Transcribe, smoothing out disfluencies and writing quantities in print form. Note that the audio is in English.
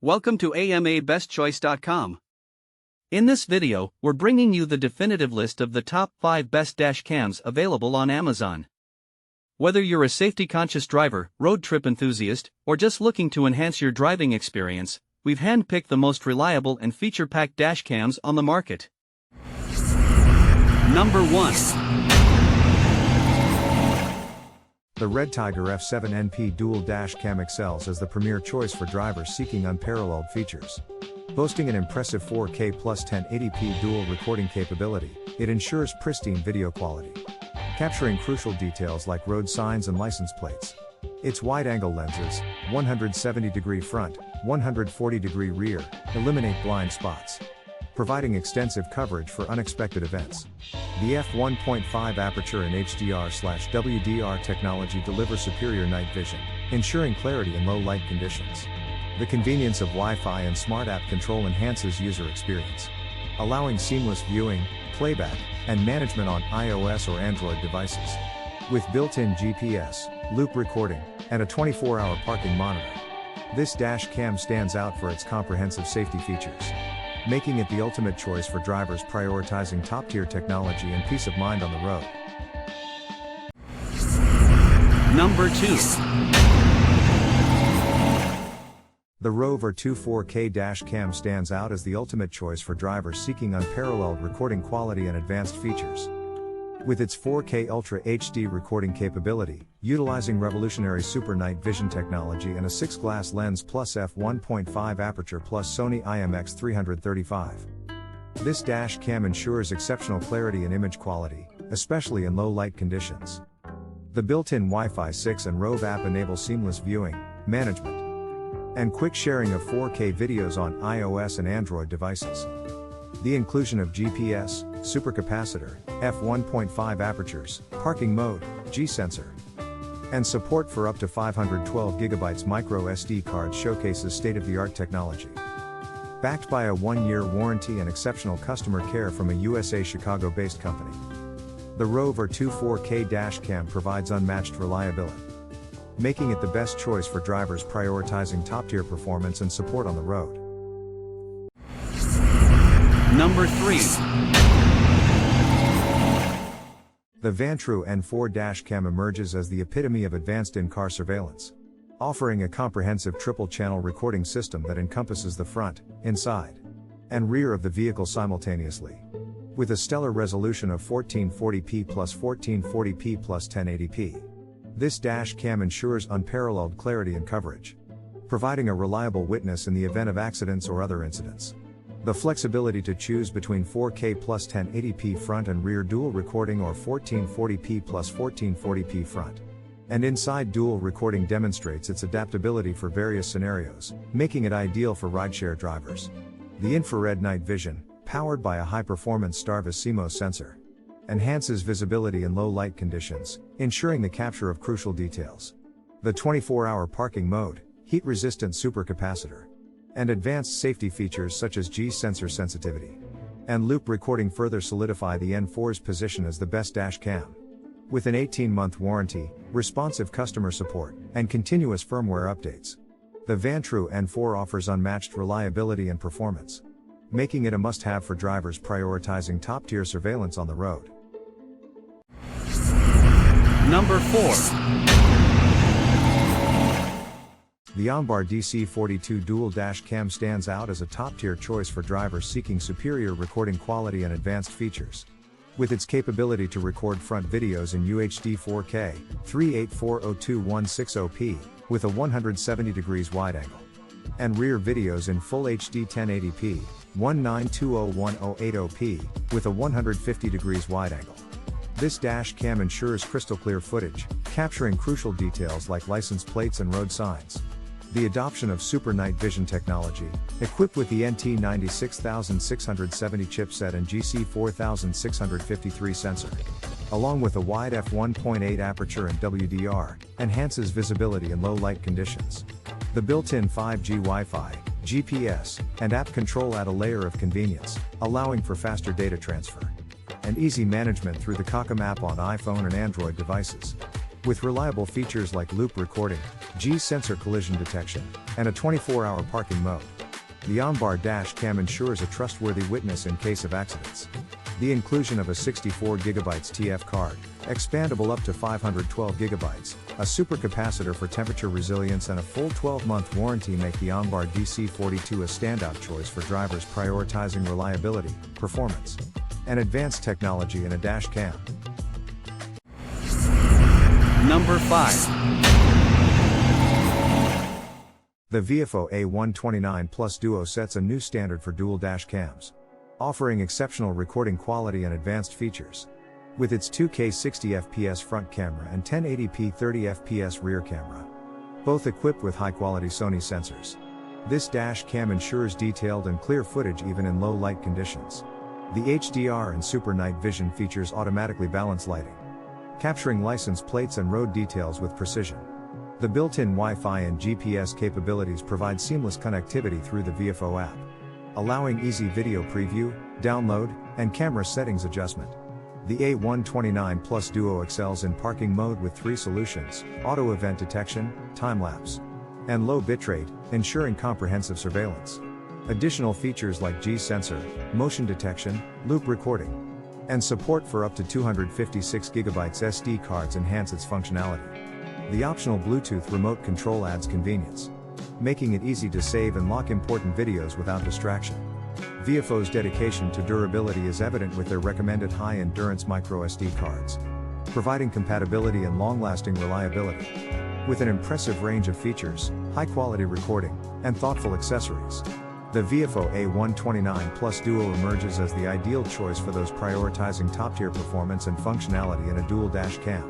Welcome to AMABestChoice.com. In this video, we're bringing you the definitive list of the top 5 best dash cams available on Amazon. Whether you're a safety-conscious driver, road trip enthusiast, or just looking to enhance your driving experience, we've handpicked the most reliable and feature-packed dash cams on the market. Number 1. The REDTIGER F7NP Dual Dash Cam excels as the premier choice for drivers seeking unparalleled features. Boasting an impressive 4K plus 1080p dual recording capability, it ensures pristine video quality, capturing crucial details like road signs and license plates. Its wide-angle lenses, 170-degree front, 140-degree rear, eliminate blind spots, providing extensive coverage for unexpected events. The f1.5 aperture and HDR/WDR technology delivers superior night vision, ensuring clarity in low light conditions. The convenience of Wi-Fi and smart app control enhances user experience, allowing seamless viewing, playback, and management on iOS or Android devices. With built-in GPS, loop recording, and a 24-hour parking monitor, this dash cam stands out for its comprehensive safety features, making it the ultimate choice for drivers prioritizing top-tier technology and peace of mind on the road. Number 2. The ROVE 4K Dash Cam stands out as the ultimate choice for drivers seeking unparalleled recording quality and advanced features. With its 4K Ultra HD recording capability, utilizing revolutionary super night vision technology and a 6-glass lens plus f1.5 aperture plus Sony IMX335. This dash cam ensures exceptional clarity and image quality, especially in low light conditions. The built-in Wi-Fi 6 and ROVE app enable seamless viewing, management, and quick sharing of 4K videos on iOS and Android devices. The inclusion of GPS, supercapacitor, f1.5 apertures, parking mode, G-sensor, and support for up to 512GB micro SD cards showcases state-of-the-art technology. Backed by a 1-year warranty and exceptional customer care from a USA Chicago-based company, the ROVE 4K Dash Cam provides unmatched reliability, making it the best choice for drivers prioritizing top-tier performance and support on the road. Number 3. The Vantrue N4 Dash Cam emerges as the epitome of advanced in-car surveillance, offering a comprehensive triple-channel recording system that encompasses the front, inside, and rear of the vehicle simultaneously. With a stellar resolution of 1440p plus 1440p plus 1080p, this dash cam ensures unparalleled clarity and coverage, providing a reliable witness in the event of accidents or other incidents. The flexibility to choose between 4K plus 1080p front and rear dual recording or 1440p plus 1440p front and inside dual recording demonstrates its adaptability for various scenarios, making it ideal for rideshare drivers. The infrared night vision, powered by a high-performance Starvis CMOS sensor, enhances visibility in low light conditions, ensuring the capture of crucial details. The 24-hour parking mode, heat-resistant supercapacitor, and advanced safety features such as G-sensor sensitivity and loop recording further solidify the N4's position as the best dash cam. With an 18-month warranty, responsive customer support, and continuous firmware updates, the Vantrue N4 offers unmatched reliability and performance, making it a must-have for drivers prioritizing top-tier surveillance on the road. Number 4. The OMBAR DC42 Dual Dash Cam stands out as a top-tier choice for drivers seeking superior recording quality and advanced features. With its capability to record front videos in UHD 4K, 38402160p, with a 170 degrees wide angle, and rear videos in Full HD 1080p, 19201080p, with a 150 degrees wide angle. This dash cam ensures crystal clear footage, capturing crucial details like license plates and road signs. The adoption of super night vision technology, equipped with the NT96670 chipset and GC4653 sensor, along with a wide f1.8 aperture and WDR, enhances visibility in low light conditions. The built-in 5G Wi-Fi, GPS, and app control add a layer of convenience, allowing for faster data transfer and easy management through the Kakam app on iPhone and Android devices. With reliable features like loop recording, G-sensor collision detection, and a 24-hour parking mode, the OMBAR Dash Cam ensures a trustworthy witness in case of accidents. The inclusion of a 64GB TF card, expandable up to 512GB, a supercapacitor for temperature resilience and a full 12-month warranty make the OMBAR DC42 a standout choice for drivers prioritizing reliability, performance, and advanced technology in a dash cam. Number 5. The VIOFO A129 Plus Duo sets a new standard for dual dash cams, offering exceptional recording quality and advanced features. With its 2K 60fps front camera and 1080p 30fps rear camera, both equipped with high-quality Sony sensors, this dash cam ensures detailed and clear footage even in low light conditions. The HDR and Super Night Vision features automatically balance lighting, capturing license plates and road details with precision. The built-in Wi-Fi and GPS capabilities provide seamless connectivity through the VIOFO app, allowing easy video preview, download, and camera settings adjustment. The A129 Plus Duo excels in parking mode with 3 solutions: auto event detection, time-lapse, and low bitrate, ensuring comprehensive surveillance. Additional features like G-sensor, motion detection, loop recording, and support for up to 256GB SD cards enhance its functionality. The optional Bluetooth remote control adds convenience, making it easy to save and lock important videos without distraction. VIOFO's dedication to durability is evident with their recommended high-endurance microSD cards, providing compatibility and long-lasting reliability. With an impressive range of features, high-quality recording, and thoughtful accessories, the VIOFO A129 Plus Duo emerges as the ideal choice for those prioritizing top-tier performance and functionality in a dual dash cam.